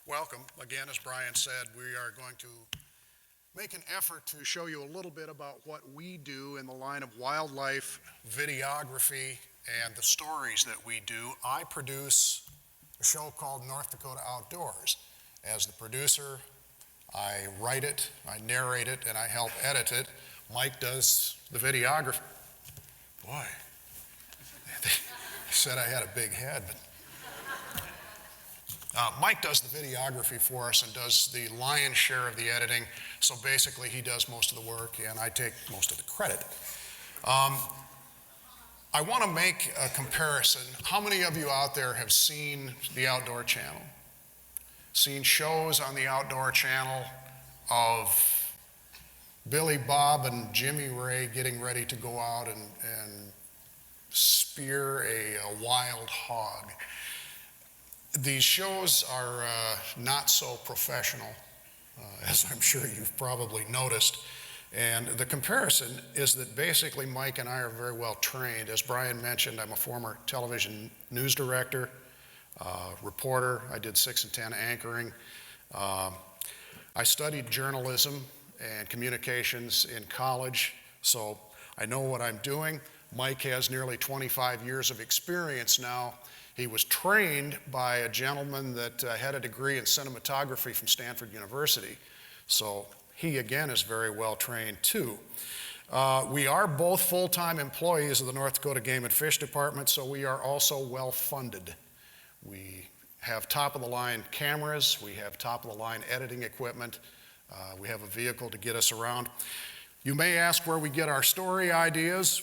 Welcome. Again, as Brian said, we are going to make an effort to show you a little bit about what we do in the line of wildlife videography and the stories that we do. I produce a show called North Dakota Outdoors. As the producer, I write it, I narrate it, and I help edit it. Mike does the videography. Boy, they said I had a big head, but Mike does the videography for us and does the lion's share of the editing. So basically, he does most of the work, and I take most of the credit. I want to make a comparison. How many of you out there have seen the Outdoor Channel? Seen shows on the Outdoor Channel of Billy Bob and Jimmy Ray getting ready to go out and spear a wild hog? These shows are not so professional, as I'm sure you've probably noticed. And the comparison is that basically Mike and I are very well trained. As Brian mentioned, I'm a former television news director, reporter. I did 6 and 10 anchoring. I studied journalism and communications in college, so I know what I'm doing. Mike has nearly 25 years of experience now. He was trained by a gentleman that had a degree in cinematography from Stanford University. So he, again, is very well trained, too. We are both full-time employees of the North Dakota Game and Fish Department, so we are also well-funded. We have top-of-the-line cameras. We have top-of-the-line editing equipment. We have a vehicle to get us around. You may ask where we get our story ideas.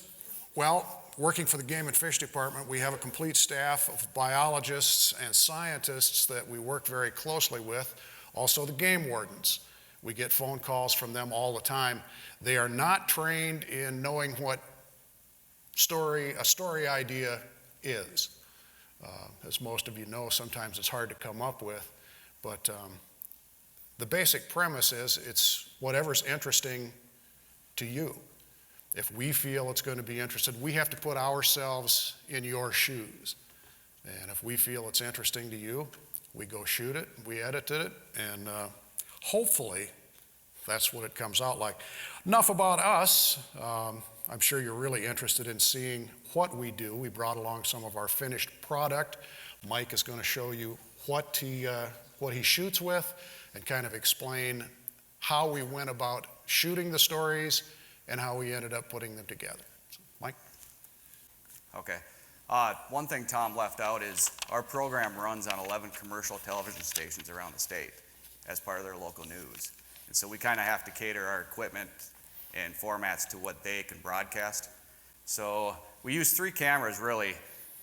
Well, working for the Game and Fish Department, we have a complete staff of biologists and scientists that we work very closely with. Also the game wardens. We get phone calls from them all the time. They are not trained in knowing what a story idea is. As most of you know, sometimes it's hard to come up with, but the basic premise is it's whatever's interesting to you. If we feel it's going to be interesting, we have to put ourselves in your shoes. And if we feel it's interesting to you, we go shoot it, we edit it, and hopefully that's what it comes out like. Enough about us. I'm sure you're really interested in seeing what we do. We brought along some of our finished product. Mike is going to show you what he shoots with and kind of explain how we went about shooting the stories and how we ended up putting them together. So, Mike? Okay. One thing Tom left out is our program runs on 11 commercial television stations around the state as part of their local news. And so we kind of have to cater our equipment and formats to what they can broadcast. So we use 3 cameras really.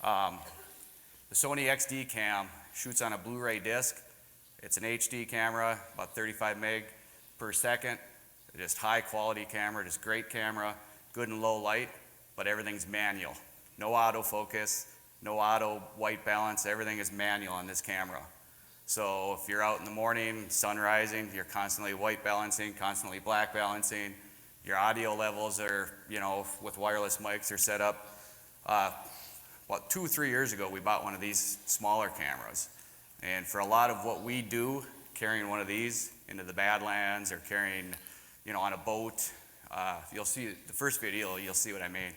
The Sony XD cam shoots on a Blu-ray disc. It's an HD camera, about 35 meg per second. Just high quality camera, just great camera, good and low light, but everything's manual. No autofocus, no auto white balance, everything is manual on this camera. So if you're out in the morning, sun rising, you're constantly white balancing, constantly black balancing. Your audio levels are, with wireless mics are set up. About 2 or 3 years ago, we bought one of these smaller cameras. And for a lot of what we do, carrying one of these into the Badlands or carrying on a boat, you'll see the first video, you'll see what I mean.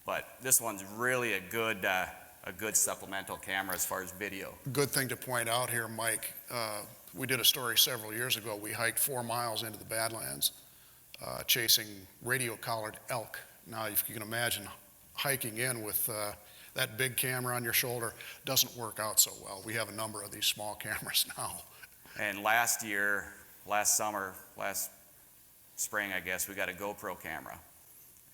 But this one's really a good supplemental camera as far as video. Good thing to point out here, Mike. We did a story several years ago. We hiked 4 miles into the Badlands, chasing radio-collared elk. Now, if you can imagine hiking in with that big camera on your shoulder, doesn't work out so well. We have a number of these small cameras now. And last spring, I guess, we got a GoPro camera.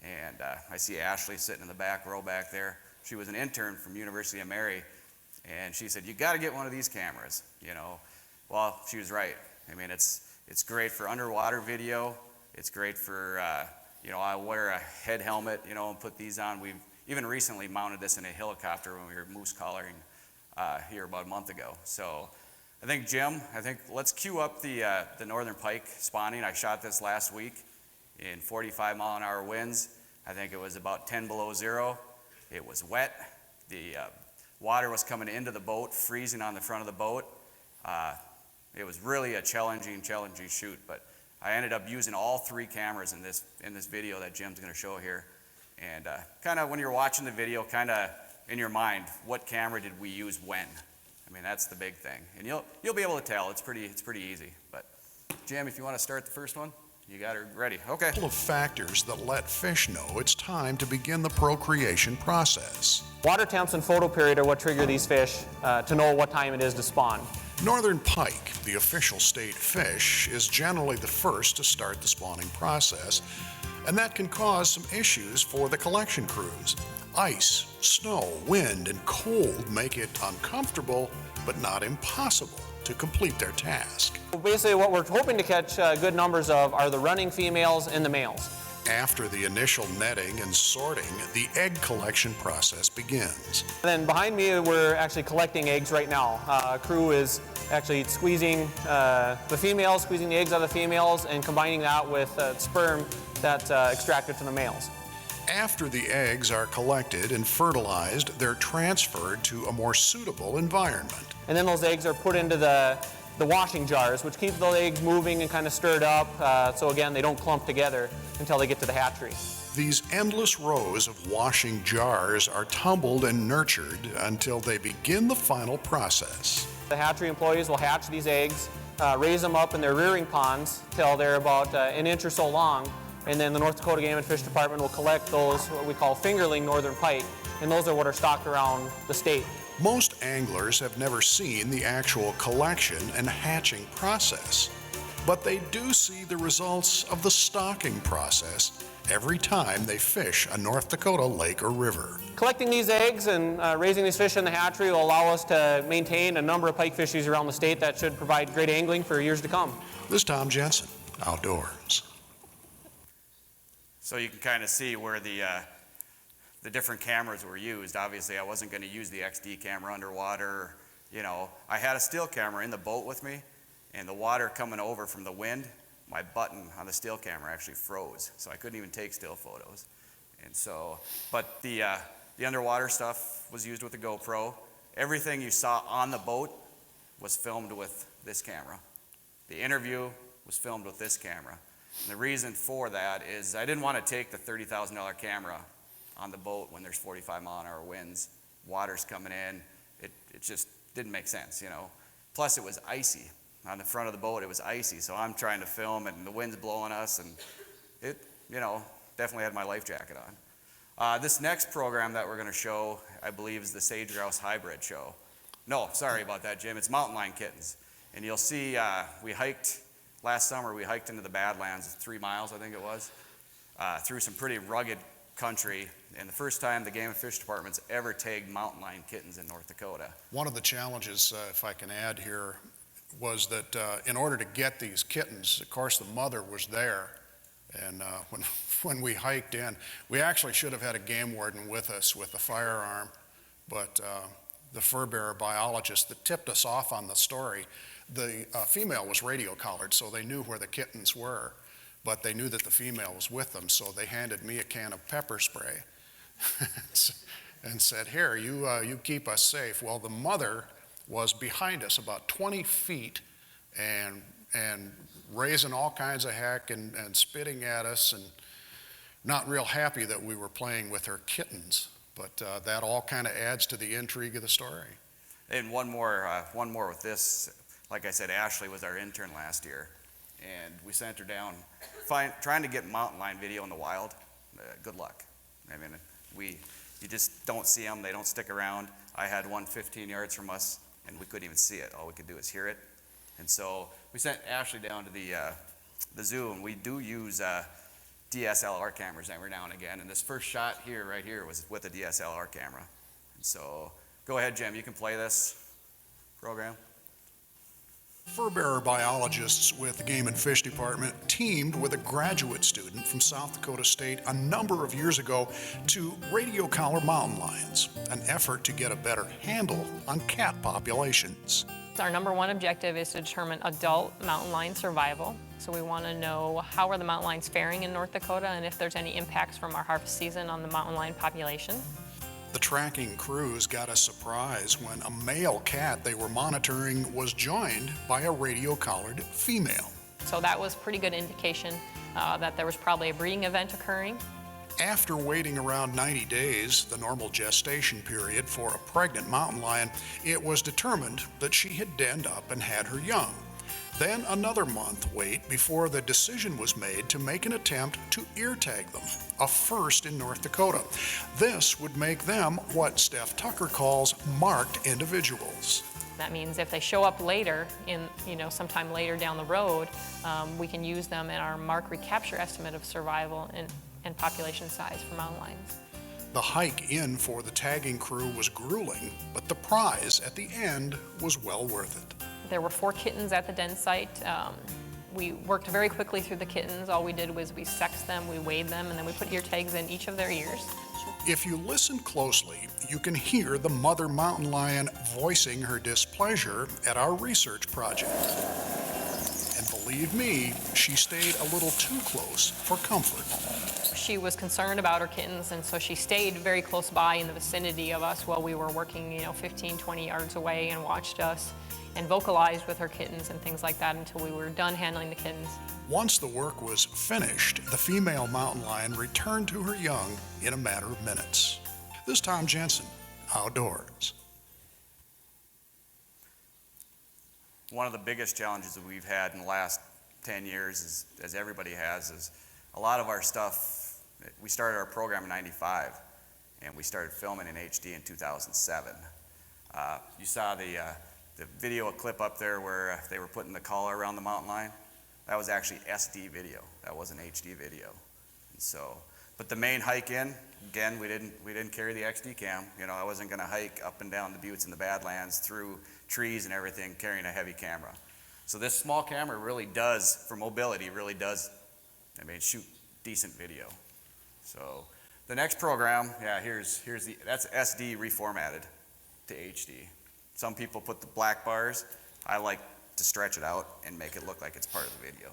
And I see Ashley sitting in the back row back there. She was an intern from University of Mary, and she said, "You got to get one of these cameras." Well, she was right. I mean, it's great for underwater video. It's great for, I wear a head helmet, and put these on. We've even recently mounted this in a helicopter when we were moose collaring here about a month ago. So I think, Jim, let's cue up the northern pike spawning. I shot this last week in 45-mile-an-hour winds. I think it was about 10 below zero. It was wet. The water was coming into the boat, freezing on the front of the boat. It was really a challenging shoot, but I ended up using all 3 cameras in this video that Jim's gonna show here. And kind of when you're watching the video, kind of in your mind, what camera did we use when? I mean, that's the big thing. And you'll be able to tell. It's pretty easy. But Jim, if you want to start the first one, you got her ready. Okay. A couple of factors that let fish know it's time to begin the procreation process. Water temps and photo period are what trigger these fish to know what time it is to spawn. Northern pike, the official state fish, is generally the first to start the spawning process, and that can cause some issues for the collection crews. Ice, snow, wind, and cold make it uncomfortable, but not impossible to complete their task. Basically what we're hoping to catch good numbers of are the running females and the males. After the initial netting and sorting, the egg collection process begins. And then behind me, we're actually collecting eggs right now. Crew is actually squeezing the females, squeezing the eggs out of the females, and combining that with sperm that's extracted from the males. After the eggs are collected and fertilized, they're transferred to a more suitable environment. And then those eggs are put into the washing jars, which keep the eggs moving and kind of stirred up, so again, they don't clump together until they get to the hatchery. These endless rows of washing jars are tumbled and nurtured until they begin the final process. The hatchery employees will hatch these eggs, raise them up in their rearing ponds till they're about an inch or so long, and then the North Dakota Game and Fish Department will collect those, what we call fingerling northern pike, and those are what are stocked around the state. Most anglers have never seen the actual collection and hatching process, but they do see the results of the stocking process every time they fish a North Dakota lake or river. Collecting these eggs and raising these fish in the hatchery will allow us to maintain a number of pike fisheries around the state that should provide great angling for years to come. This is Tom Jensen, Outdoors. So you can kind of see where the different cameras were used. Obviously, I wasn't going to use the XD camera underwater. You know, I had a still camera in the boat with me, and the water coming over from the wind, my button on the still camera actually froze, so I couldn't even take still photos. And so, but the underwater stuff was used with the GoPro. Everything you saw on the boat was filmed with this camera. The interview was filmed with this camera. And the reason for that is I didn't want to take the $30,000 camera on the boat when there's 45-mile-an-hour winds, water's coming in. It just didn't make sense, you know. Plus, it was icy. On the front of the boat, it was icy, so I'm trying to film, and the wind's blowing us, and it, you know, definitely had my life jacket on. This next program that we're going to show, I believe, is the Sage Grouse Hybrid Show. No, sorry about that, Jim. It's mountain lion kittens. And you'll see last summer we hiked into the Badlands, 3 miles, I think it was, through some pretty rugged country, and the first time the Game and Fish Department's ever tagged mountain lion kittens in North Dakota. One of the challenges, if I can add here, was that in order to get these kittens, of course the mother was there, and when we hiked in, we actually should have had a game warden with us with a firearm, but the fur bearer biologist that tipped us off on the story, the female was radio collared, so they knew where the kittens were, but they knew that the female was with them, so they handed me a can of pepper spray and said, here, you keep us safe. Well, the mother was behind us about 20 feet and raising all kinds of heck and spitting at us, and not real happy that we were playing with her kittens, but that all kind of adds to the intrigue of the story. And one more with this. Like I said, Ashley was our intern last year, and we sent her down trying to get mountain lion video in the wild. Good luck. I mean, you just don't see them. They don't stick around. I had one 15 yards from us, and we couldn't even see it. All we could do is hear it. And so we sent Ashley down to the zoo, and we do use DSLR cameras every now and again. And this first shot here, right here, was with a DSLR camera. And so go ahead, Jim. You can play this program. Fur bearer biologists with the Game and Fish Department teamed with a graduate student from South Dakota State a number of years ago to radio collar mountain lions, an effort to get a better handle on cat populations. Our number one objective is to determine adult mountain lion survival. So we want to know how are the mountain lions faring in North Dakota and if there's any impacts from our harvest season on the mountain lion population. The tracking crews got a surprise when a male cat they were monitoring was joined by a radio-collared female. So that was pretty good indication that there was probably a breeding event occurring. After waiting around 90 days, the normal gestation period for a pregnant mountain lion, it was determined that she had denned up and had her young. Then another month wait before the decision was made to make an attempt to ear tag them, a first in North Dakota. This would make them what Steph Tucker calls marked individuals. That means if they show up later, sometime later down the road, we can use them in our mark recapture estimate of survival and population size for mountain lions. The hike in for the tagging crew was grueling, but the prize at the end was well worth it. There were 4 kittens at the den site. We worked very quickly through the kittens. All we did was we sexed them, we weighed them, and then we put ear tags in each of their ears. If you listen closely, you can hear the mother mountain lion voicing her displeasure at our research project. And believe me, she stayed a little too close for comfort. She was concerned about her kittens, and so she stayed very close by in the vicinity of us while we were working, 15, 20 yards away, and watched us and vocalized with her kittens and things like that until we were done handling the kittens. Once the work was finished, the female mountain lion returned to her young in a matter of minutes. This is Tom Jensen, Outdoors. One of the biggest challenges that we've had in the last 10 years, is, as everybody has, is a lot of our stuff, we started our program in '95, and we started filming in HD in 2007. You saw the video clip up there where they were putting the collar around the mountain lion. That was actually SD video. That wasn't HD video. And so, but the main hike in, again, we didn't carry the XD cam. I wasn't going to hike up and down the buttes and the Badlands through trees and everything carrying a heavy camera. So this small camera really does, for mobility, shoot decent video. So the next program, that's SD reformatted to HD. Some people put the black bars. I like to stretch it out and make it look like it's part of the video.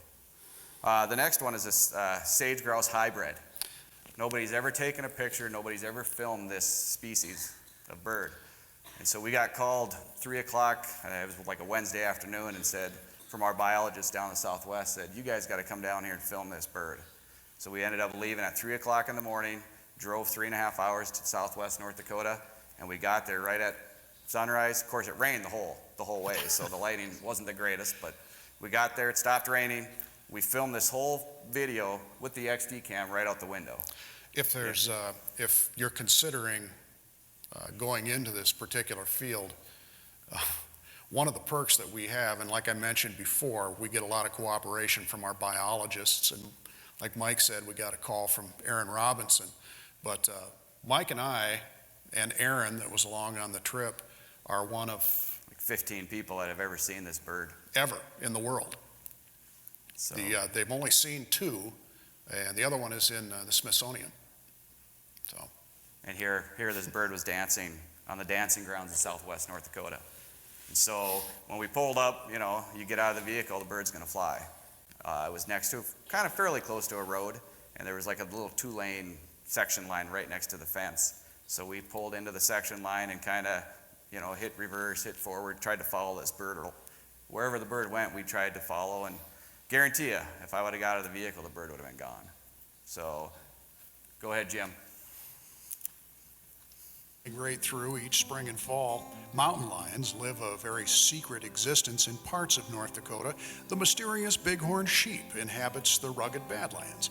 The next one is this sage grouse hybrid. Nobody's ever taken a picture, nobody's ever filmed this species of bird. And so we got called 3 o'clock, it was like a Wednesday afternoon, and said, from our biologist down in the Southwest, said, you guys got to come down here and film this bird. So we ended up leaving at 3 o'clock in the morning, drove 3.5 hours to Southwest North Dakota, and we got there right at sunrise. Of course, it rained the whole way, so the lighting wasn't the greatest, but we got there, it stopped raining. We filmed this whole video with the XD cam right out the window. If you're considering going into this particular field, one of the perks that we have, and like I mentioned before, we get a lot of cooperation from our biologists, and like Mike said, we got a call from Aaron Robinson, but Mike and I and Aaron that was along on the trip are one of like 15 people that have ever seen this bird. Ever in the world. So. They've only seen 2, and the other one is in the Smithsonian. So. And here this bird was dancing on the dancing grounds of Southwest North Dakota. And so when we pulled up, you get out of the vehicle, the bird's going to fly. It was next to, kind of fairly close to a road, and there was like a little 2-lane section line right next to the fence. So we pulled into the section line and kind of, hit reverse, hit forward, tried to follow this bird. Wherever the bird went, we tried to follow, and guarantee you, if I would have got out of the vehicle, the bird would have been gone. So, go ahead, Jim. Right through each spring and fall, mountain lions live a very secret existence in parts of North Dakota. The mysterious bighorn sheep inhabits the rugged Badlands.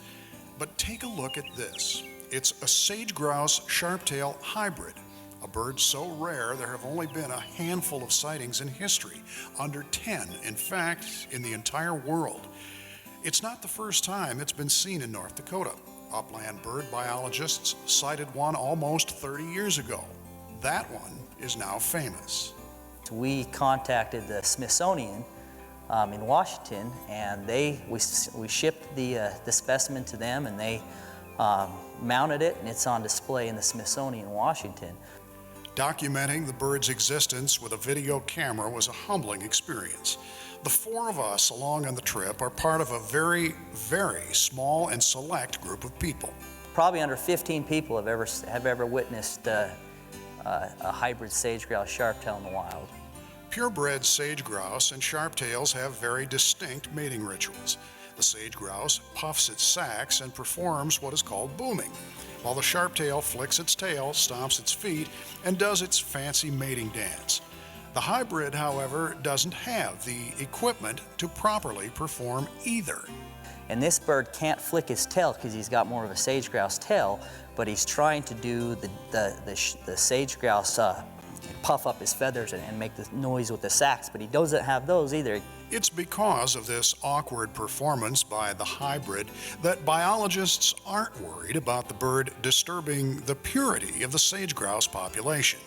But take a look at this. It's a sage-grouse sharptail hybrid, a bird so rare there have only been a handful of sightings in history, under 10, in fact, in the entire world. It's not the first time it's been seen in North Dakota. Upland bird biologists sighted one almost 30 years ago. That one is now famous. We contacted the Smithsonian in Washington, and we shipped the specimen to them, and they mounted it, and it's on display in the Smithsonian in Washington. Documenting the bird's existence with a video camera was a humbling experience. The 4 of us along on the trip are part of a very, very small and select group of people. Probably under 15 people have ever witnessed a hybrid sage-grouse sharp-tail in the wild. Purebred sage grouse and sharptails have very distinct mating rituals. The sage grouse puffs its sacs and performs what is called booming, while the sharptail flicks its tail, stomps its feet, and does its fancy mating dance. The hybrid, however, doesn't have the equipment to properly perform either. And this bird can't flick his tail because he's got more of a sage-grouse tail, but he's trying to do the sage-grouse puff up his feathers and make the noise with the sacs, but he doesn't have those either. It's because of this awkward performance by the hybrid that biologists aren't worried about the bird disturbing the purity of the sage grouse population.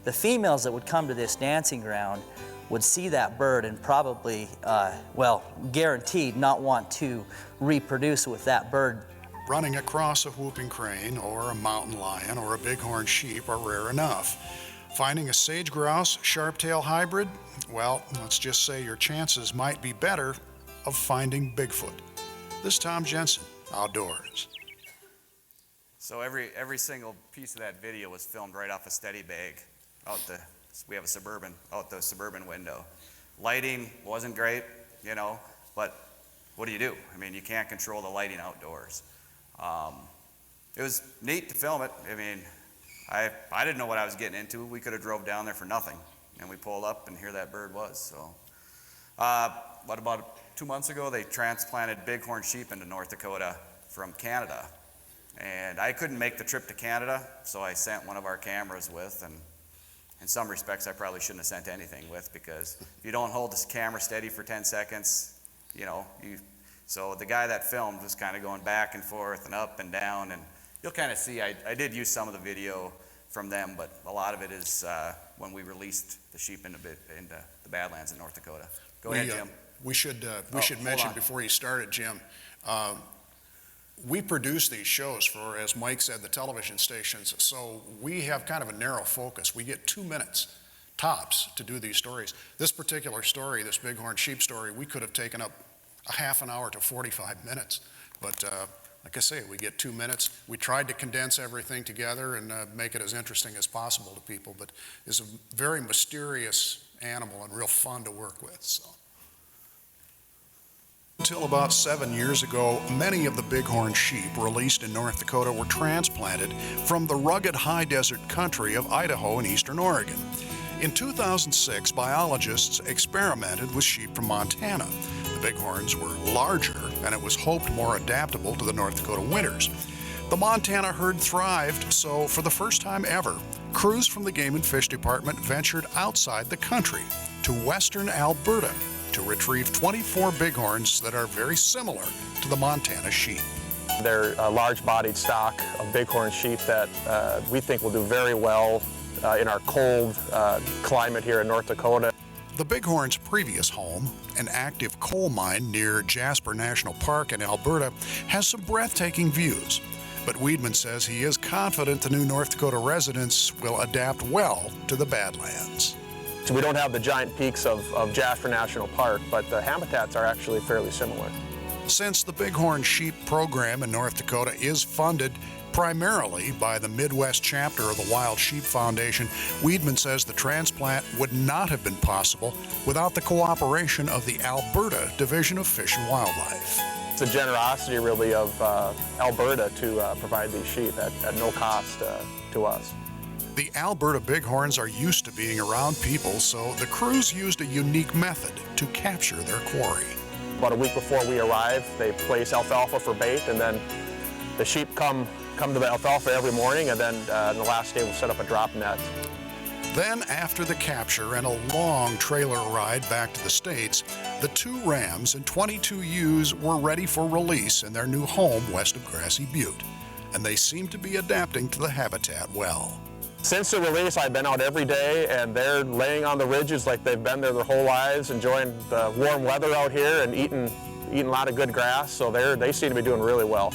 The females that would come to this dancing ground would see that bird and probably, well, guaranteed not want to reproduce with that bird. Running across a whooping crane or a mountain lion or a bighorn sheep are rare enough. Finding a sage grouse sharptail hybrid, well, let's just say your chances might be better of finding Bigfoot. This is Tom Jensen, Outdoors. So every single piece of that video was filmed right off a steady bag we have a suburban, out the suburban window. Lighting wasn't great, you know, but what do you do? I mean, you can't control the lighting outdoors. It was neat to film it. I mean, I didn't know what I was getting into. We could have drove down there for nothing, and we pulled up, and here that bird was. So, what about 2 months ago, they transplanted bighorn sheep into North Dakota from Canada, and I couldn't make the trip to Canada, so I sent one of our cameras with, and in some respects, I probably shouldn't have sent anything with, because if you don't hold this camera steady for 10 seconds, you know, so the guy that filmed was kind of going back and forth and up and down, and you'll kind of see, I did use some of the video from them, but a lot of it is when we released the sheep into the Badlands in North Dakota. Go ahead, Jim. We should mention before you started, Jim, we produce these shows for, as Mike said, the television stations, so we have kind of a narrow focus. We get 2 minutes tops to do these stories. This particular story, this bighorn sheep story, we could have taken up a half an hour to 45 minutes, but like I say, we get 2 minutes. We tried to condense everything together and make it as interesting as possible to people, but it's a very mysterious animal and real fun to work with. So. Until about 7 years ago, many of the bighorn sheep released in North Dakota were transplanted from the rugged high desert country of Idaho and eastern Oregon. In 2006, biologists experimented with sheep from Montana. The bighorns were larger, and it was hoped more adaptable to the North Dakota winters. The Montana herd thrived, so for the first time ever, crews from the Game and Fish Department ventured outside the country to western Alberta to retrieve 24 bighorns that are very similar to the Montana sheep. They're a large-bodied stock of bighorn sheep that we think will do very well in our cold climate here in North Dakota. The bighorn's previous home, an active coal mine near Jasper National Park in Alberta, has some breathtaking views. But Weidman says he is confident the new North Dakota residents will adapt well to the Badlands. So we don't have the giant peaks of Jasper National Park, but the habitats are actually fairly similar. Since the bighorn sheep program in North Dakota is funded primarily by the Midwest chapter of the Wild Sheep Foundation, Weidman says the transplant would not have been possible without the cooperation of the Alberta Division of Fish and Wildlife. It's the generosity really of Alberta to provide these sheep at no cost to us. The Alberta bighorns are used to being around people, so the crews used a unique method to capture their quarry. About a week before we arrive, they place alfalfa for bait, and then the sheep come to the alfalfa every morning, and then the last day we'll set up a drop net. Then, after the capture and a long trailer ride back to the States, the 2 rams and 22 ewes were ready for release in their new home west of Grassy Butte, and they seem to be adapting to the habitat well. Since the release, I've been out every day, and they're laying on the ridges like they've been there their whole lives, enjoying the warm weather out here and eating a lot of good grass, so they seem to be doing really well.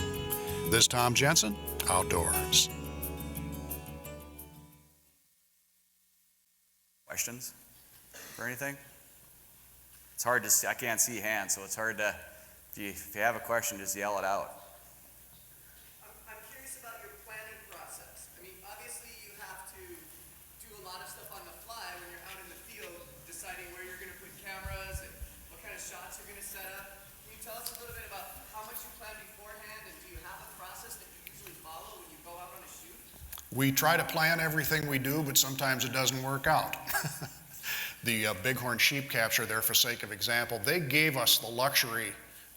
This is Tom Jensen, Outdoors. Questions or anything? It's hard to see, I can't see hands, so it's hard to, if you have a question, just yell it out. I'm curious about your planning process. I mean, obviously you have to lot of stuff on the fly when you're out in the field deciding where you're going to put cameras and what kind of shots you're going to set up. Can you tell us a little bit about how much you plan beforehand, and do you have a process that you usually follow when you go out on a shoot? We try to plan everything we do, but sometimes it doesn't work out. The Bighorn sheep capture there, for sake of example, they gave us the luxury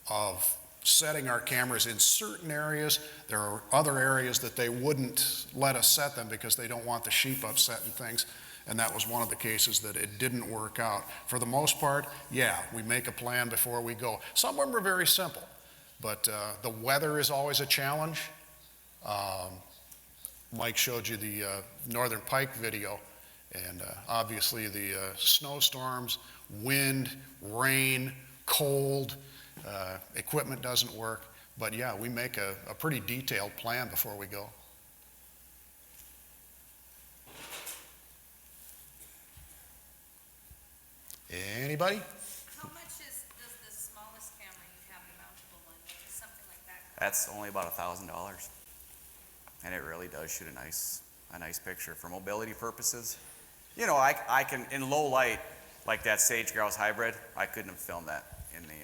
of setting our cameras in certain areas. There are other areas that they wouldn't let us set them because they don't want the sheep upset and things. And that was one of the cases that it didn't work out. For the most part, yeah, we make a plan before we go. Some of them are very simple, but the weather is always a challenge. Mike showed you the Northern Pike video, and obviously the snowstorms, wind, rain, cold, equipment doesn't work. But yeah, we make a pretty detailed plan before we go. Anybody? How much does the smallest camera you have, the mountable one, which is something like that? That's only about $1,000. And it really does shoot a nice picture for mobility purposes. You know, I can, in low light, like that sage grouse hybrid, I couldn't have filmed that in the,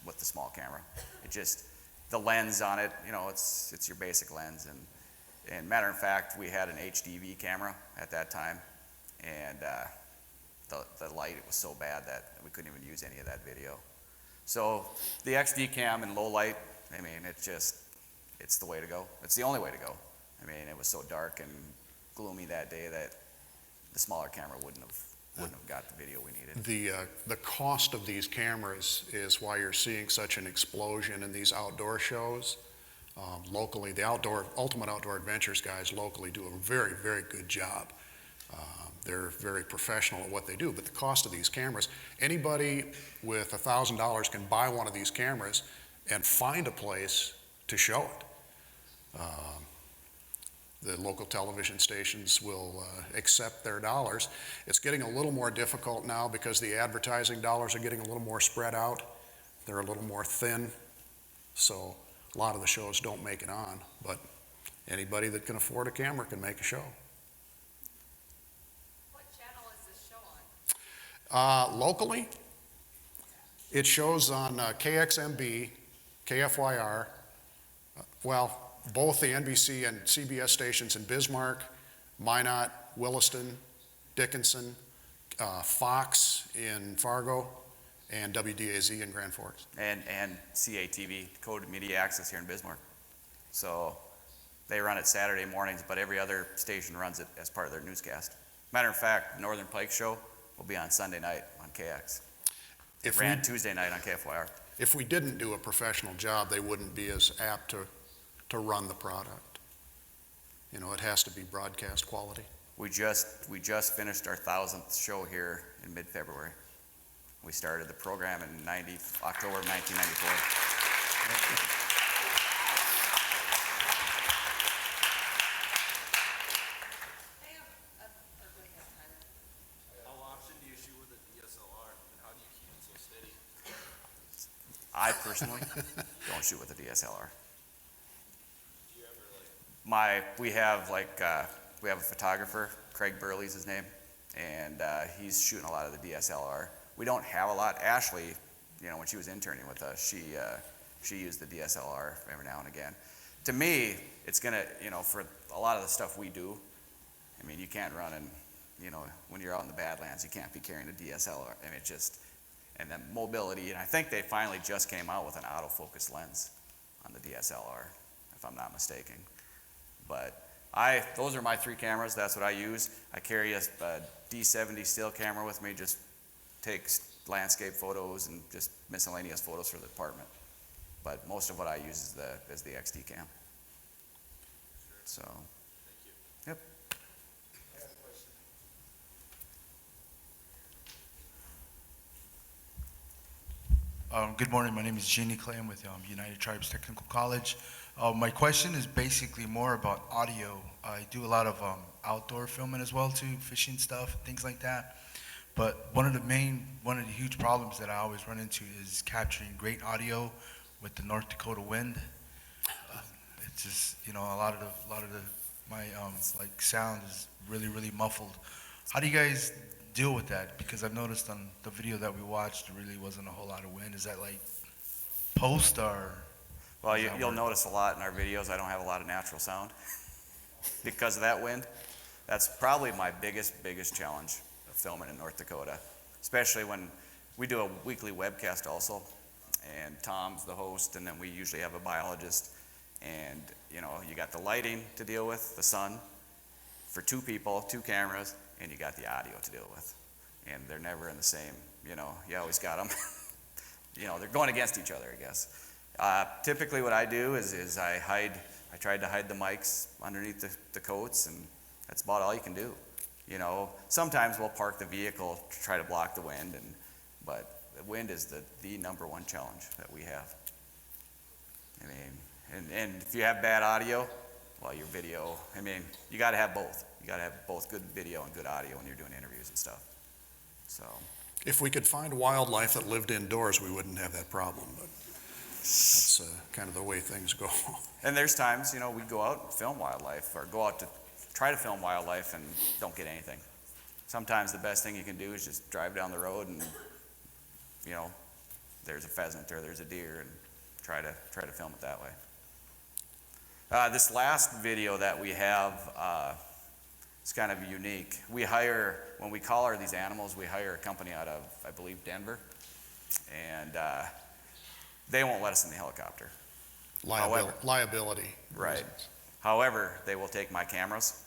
with the small camera. It just, the lens on it, you know, it's your basic lens. And matter of fact, we had an HDV camera at that time, and the light, it was so bad that we couldn't even use any of that video. So the XD cam in low light, I mean, it's the way to go. It's the only way to go. I mean, it was so dark and gloomy that day that the smaller camera wouldn't have got the video we needed. The cost of these cameras is why you're seeing such an explosion in these outdoor shows. Locally, the Ultimate Outdoor Adventures guys locally do a very, very good job. They're very professional at what they do, but the cost of these cameras, anybody with $1,000 can buy one of these cameras and find a place to show it. The local television stations will accept their dollars. It's getting a little more difficult now because the advertising dollars are getting a little more spread out. They're a little more thin, so a lot of the shows don't make it on, but anybody that can afford a camera can make a show. What channel is this show on? Locally, it shows on KXMB, KFYR, well, both the NBC and CBS stations in Bismarck, Minot, Williston, Dickinson, Fox in Fargo, and WDAZ in Grand Forks. And CATV, Dakota Media Access here in Bismarck. So they run it Saturday mornings, but every other station runs it as part of their newscast. Matter of fact, the Northern Pike show will be on Sunday night on KX. It ran Tuesday night on KFYR. If we didn't do a professional job, they wouldn't be as apt to run the product. You know, it has to be broadcast quality. We just finished our 1000th show here in mid-February. We started the program in October of 1994. How often do you shoot with a DSLR, and how do you keep it so steady? I personally don't shoot with a DSLR. Do you ever We have a photographer, Craig Burley's his name, and he's shooting a lot of the DSLR. We don't have a lot. Ashley, you know, when she was interning with us, she used the DSLR every now and again. To me, it's gonna, you know, for a lot of the stuff we do, I mean, you can't run and, you know, when you're out in the Badlands, you can't be carrying a DSLR. I mean, it just, and then mobility, and I think they finally just came out with an autofocus lens on the DSLR, if I'm not mistaken. But those are my 3 cameras. That's what I use. I carry a D70 still camera with me, just takes landscape photos and just miscellaneous photos for the department. But most of what I use is the XD cam. So, Thank you. yep. Good morning. My name is Jeannie Clay. I'm with United Tribes Technical College. My question is basically more about audio. I do a lot of outdoor filming as well too, fishing stuff, things like that. But one of the huge problems that I always run into is capturing great audio with the North Dakota wind. It's just, you know, a lot of my like sound is really muffled How do you guys deal with that? Because I've noticed on the video that we watched, there really wasn't a whole lot of wind. Is that like post or? Well, does that you'll work? notice a lot in our videos, I don't have a lot of natural sound because of that wind. That's probably my biggest challenge of filming in North Dakota, especially when we do a weekly webcast also, and Tom's the host, and then we usually have a biologist, and you know, you got the lighting to deal with, the sun, for 2 people, 2 cameras, and you got the audio to deal with, and they're never in the same, you know, you always got them. You know, they're going against each other, I guess. Typically what I do is I tried to hide the mics underneath the coats, and that's about all you can do. You know, sometimes we'll park the vehicle to try to block the wind, but the wind is the number one challenge that we have. I mean, and if you have bad audio, well, your video, I mean, you gotta have both. You gotta have both good video and good audio when you're doing interviews and stuff. So. If we could find wildlife that lived indoors, we wouldn't have that problem, but that's kind of the way things go. And there's times, you know, we go out and film wildlife, or go out to try to film wildlife and don't get anything. Sometimes the best thing you can do is just drive down the road and, you know, there's a pheasant or there's a deer, and try to film it that way. This last video that we have is kind of unique. When we collar these animals, we hire a company out of, I believe, Denver, and they won't let us in the helicopter. Liability. Right. However, they will take my cameras.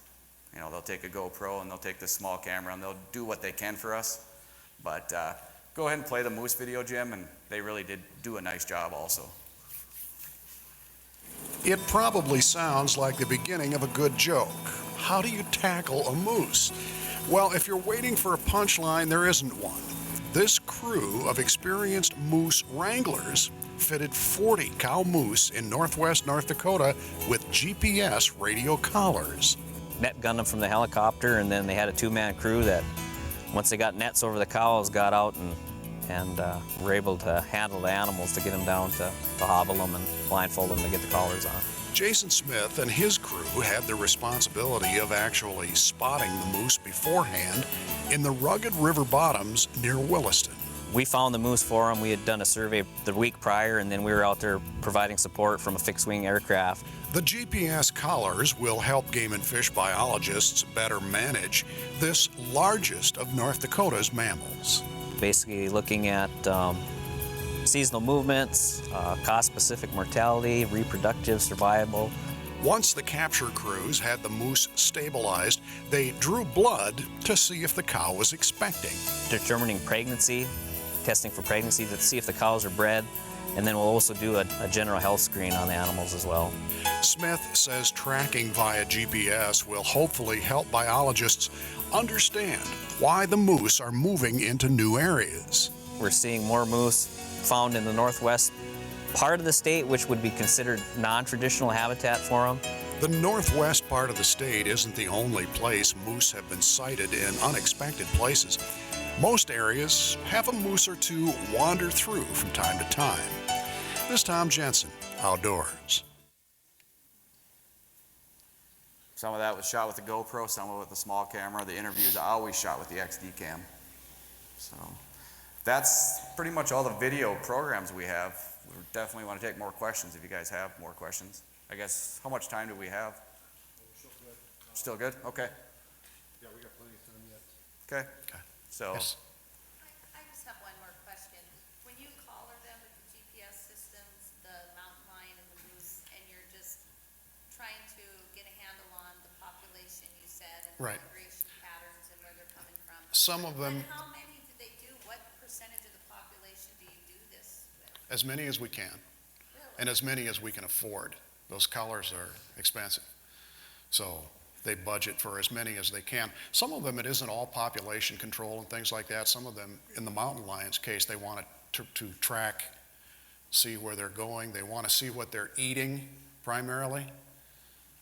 You know, they'll take a GoPro and they'll take this small camera and they'll do what they can for us. But go ahead and play the moose video, Jim, and they really did do a nice job also. It probably sounds like the beginning of a good joke. How do you tackle a moose? Well, if you're waiting for a punchline, there isn't one. This crew of experienced moose wranglers fitted 40 cow moose in northwest North Dakota with GPS radio collars. Net gunned them from the helicopter, and then they had a 2-man crew that, once they got nets over the cows, got out and were able to handle the animals to get them down to hobble them and blindfold them to get the collars on. Jason Smith and his crew had the responsibility of actually spotting the moose beforehand in the rugged river bottoms near Williston. We found the moose for them. We had done a survey the week prior, and then we were out there providing support from a fixed-wing aircraft. The GPS collars will help game and fish biologists better manage this largest of North Dakota's mammals. Basically looking at seasonal movements, cost-specific mortality, reproductive, survival. Once the capture crews had the moose stabilized, they drew blood to see if the cow was expecting. Determining pregnancy, testing for pregnancy to see if the cows are bred, and then we'll also do a general health screen on the animals as well. Smith says tracking via GPS will hopefully help biologists understand why the moose are moving into new areas. We're seeing more moose found in the northwest part of the state, which would be considered non-traditional habitat for them. The northwest part of the state isn't the only place moose have been sighted in unexpected places. Most areas have a moose or two wander through from time to time. This is Tom Jensen, Outdoors. Some of that was shot with the GoPro, some of it with the small camera. The interviews I always shot with the XD cam. So that's pretty much all the video programs we have. We definitely want to take more questions if you guys have more questions. I guess, how much time do we have? Still good? Okay. Yeah, we got plenty of time yet. Okay. So, Yes. I just have one more question. When you collar them with the GPS systems, the mountain lion and the moose, and you're just trying to get a handle on the population, you said, and Right. the migration patterns and where they're coming from. Some of them, And how many do they do? What percentage of the population do you do this with? as many as we can, and as many as we can afford. Those collars are expensive. So they budget for as many as they can. Some of them, it isn't all population control and things like that. Some of them, in the mountain lion's case, they want to track, see where they're going. They want to see what they're eating primarily.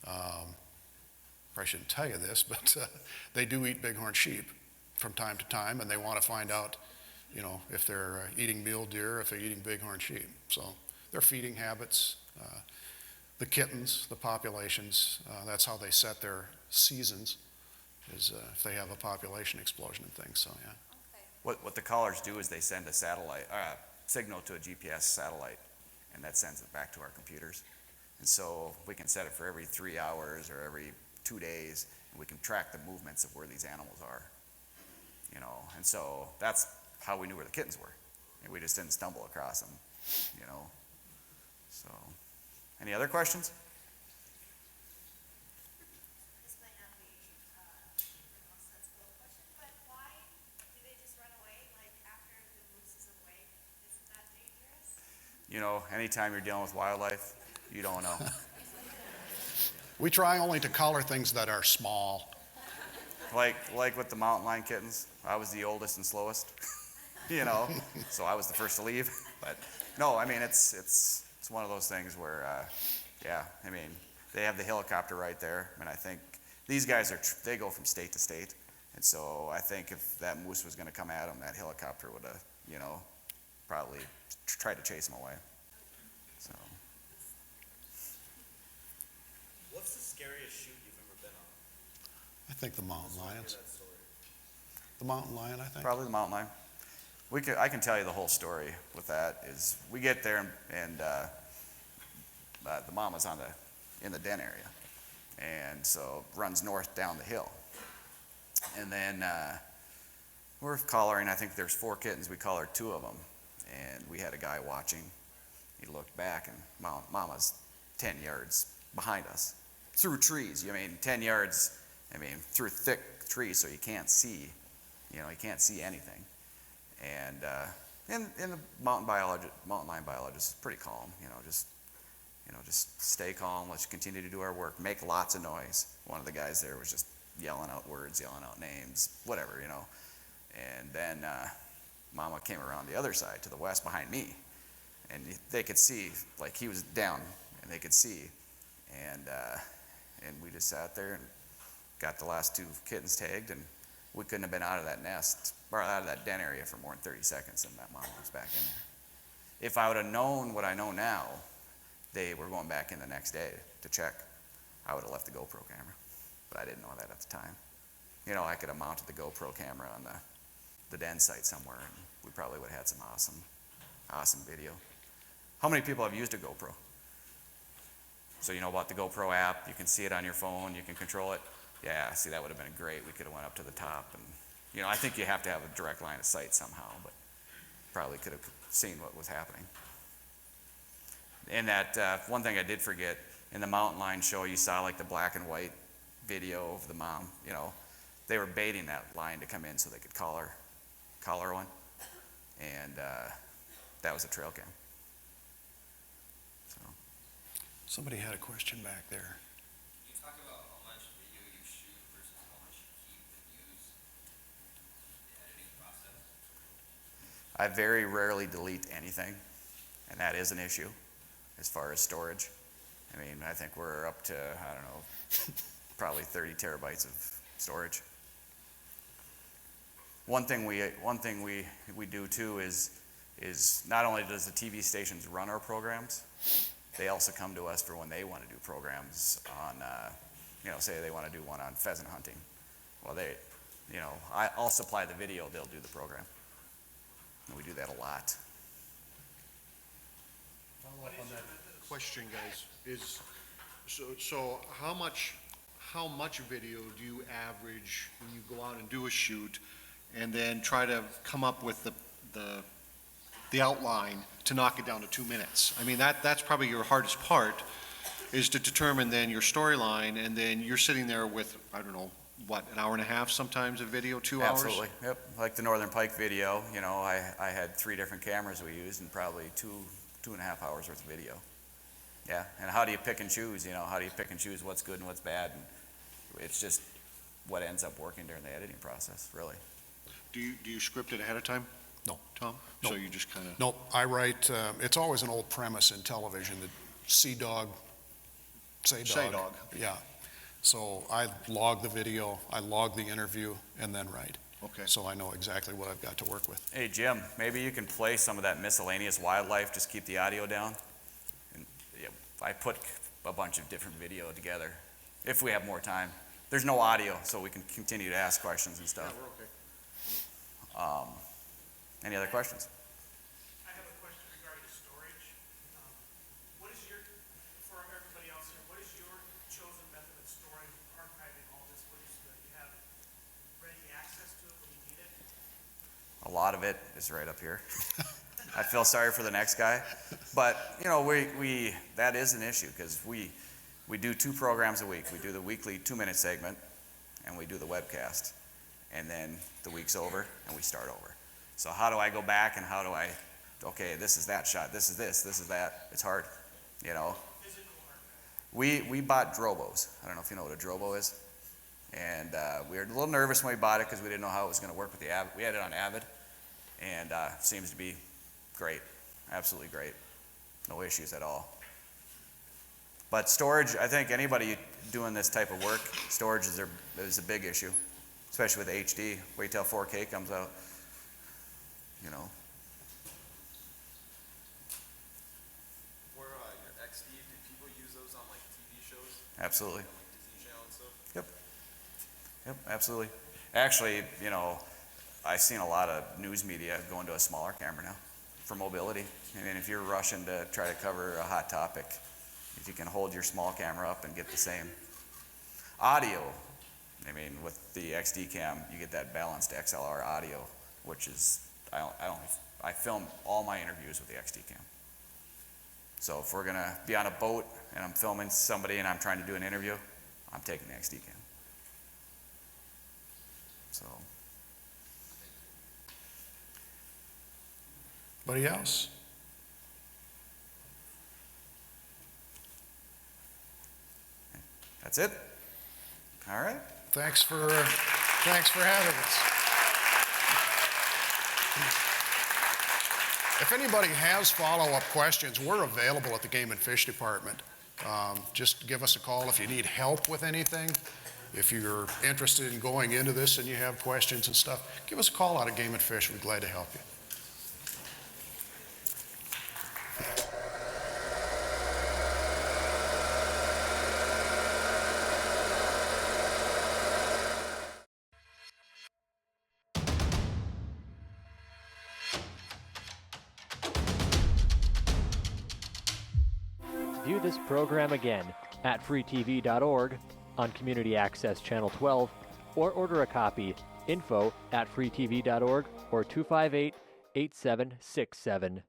I shouldn't tell you this, but they do eat bighorn sheep from time to time, and they want to find out, you know, if they're eating mule deer, if they're eating bighorn sheep. So their feeding habits, the kittens, the populations, that's how they set their seasons if they have a population explosion and things, so yeah. Okay. What the callers do is they send a satellite, signal to a GPS satellite, and that sends it back to our computers. And so we can set it for every 3 hours or every 2 days, and we can track the movements of where these animals are. You know, and so that's how we knew where the kittens were. And we just didn't stumble across them, you know. So, any other questions? This might not be the most sensible question, but why do they just run away, like after the moose is away? Isn't that dangerous? You know, anytime you're dealing with wildlife, you don't know. We try only to collar things that are small. Like with the mountain lion kittens, I was the oldest and slowest, you know, so I was the first to leave. But no, I mean, it's one of those things where, yeah, I mean, they have the helicopter right there, and I think these guys they go from state to state, and so I think if that moose was going to come at them, that helicopter would have, you know, probably tried to chase them away. So. What's the scariest shoot you've ever been on? I think the mountain Hear lions. that story. The mountain lion, I think. Probably the mountain lion. I can tell you the whole story with that. Is we get there and the mama's in the den area, and so runs north down the hill, and then we're collaring. I think there's 4 kittens. We collared 2 of them, and we had a guy watching. He looked back, and mama's 10 yards behind us through trees. I mean, 10 yards. I mean, through thick trees, so you can't see. You know, you can't see anything. And the mountain lion biologist is pretty calm. Just stay calm. Let's continue to do our work. Make lots of noise. One of the guys there was just yelling out words, yelling out names, whatever, you know. And then Mama came around the other side to the west behind me, and they could see, like he was down, and they could see, and we just sat there and got the last 2 kittens tagged, and we couldn't have been out of that nest, or out of that den area for more than 30 seconds, and that mama was back in there. If I would have known what I know now, they were going back in the next day to check, I would have left the GoPro camera, but I didn't know that at the time. You know, I could have mounted the GoPro camera on the den site somewhere, and we probably would have had some awesome video. How many people have used a GoPro? So you know about the GoPro app, you can see it on your phone, you can control it. Yeah, see, that would have been great. We could have went up to the top, and you know, I think you have to have a direct line of sight somehow, but probably could have seen what was happening. And that one thing I did forget, in the mountain lion show, you saw like the black and white video of the mom. You know, they were baiting that lion to come in so they could collar one, and that was a trail cam. So. Somebody had a question back there. Can you talk about how much video you shoot versus how much you keep and use in the editing process? I very rarely delete anything, and that is an issue as far as storage. I mean, I think we're up to, I don't know, probably 30 terabytes of storage. One thing we do too is not only does the TV stations run our programs, they also come to us for when they want to do programs on, say they want to do one on pheasant hunting. Well, I'll supply the video, they'll do the program. And we do that a lot. Follow up on that question, guys, is, so how much video do you average when you go out and do a shoot, and then try to come up with the outline to knock it down to 2 minutes? I mean, that's probably your hardest part, is to determine then your storyline, and then you're sitting there with, I don't know, what, an hour and a half sometimes of video, 2 hours? Absolutely, yep. Like the Northern Pike video, I had 3 different cameras we used and probably 2.5 hours worth of video. Yeah, and how do you pick and choose, how do you pick and choose what's good and what's bad? And it's just what ends up working during the editing process, really. Do you script it ahead of time? No. Tom? No. So you just kind of... Nope, I write, it's always an old premise in television, that see dog, say dog. Say dog. Yeah. So I log the video, I log the interview, and then write. Okay. So I know exactly what I've got to work with. Hey, Jim, maybe you can play some of that miscellaneous wildlife, just keep the audio down. And I put a bunch of different video together, if we have more time. there's no audio, so we can continue to ask questions and stuff. We're okay. Any other questions? I have a question regarding storage. What is your, for everybody else here, what is your chosen method of storing, archiving all this footage so that you have ready access to it when you need it? A lot of it is right up here. I feel sorry for the next guy, but you know, that is an issue because we do 2 programs a week. We do the weekly 2-minute segment, and we do the webcast, and then the week's over, and we start over. So how do I go back and how do I, okay, this is that shot, this is that. It's hard, you know. We bought Drobos. I don't know if you know what a Drobo is. And we were a little nervous when we bought it because we didn't know how it was going to work with the Avid. We had it on Avid, and seems to be great, absolutely great. No issues at all. But storage, I think anybody doing this type of work, storage is a big issue, especially with HD. Wait till 4K comes out, you know. For your XD, do people use those on like TV shows? Absolutely. Like Disney Channel and stuff? Yep. Yep, absolutely. Actually, you know, I've seen a lot of news media going to a smaller camera now for mobility. I mean, if you're rushing to try to cover a hot topic, if you can hold your small camera up and get the same audio, I mean, with the XD cam, you get that balanced XLR audio, which is, I film all my interviews with the XD cam. So if we're gonna be on a boat and I'm filming somebody and I'm trying to do an interview, I'm taking the XD cam. So. Anybody else? That's it. All right. Thanks for having us. If anybody has follow-up questions, we're available at the Game and Fish Department. Just give us a call if you need help with anything. If you're interested in going into this and you have questions and stuff, give us a call out at Game and Fish. We're glad to help you. View this program again at freetv.org, on Community Access Channel 12, or order a copy, info@freetv.org or 258-8767.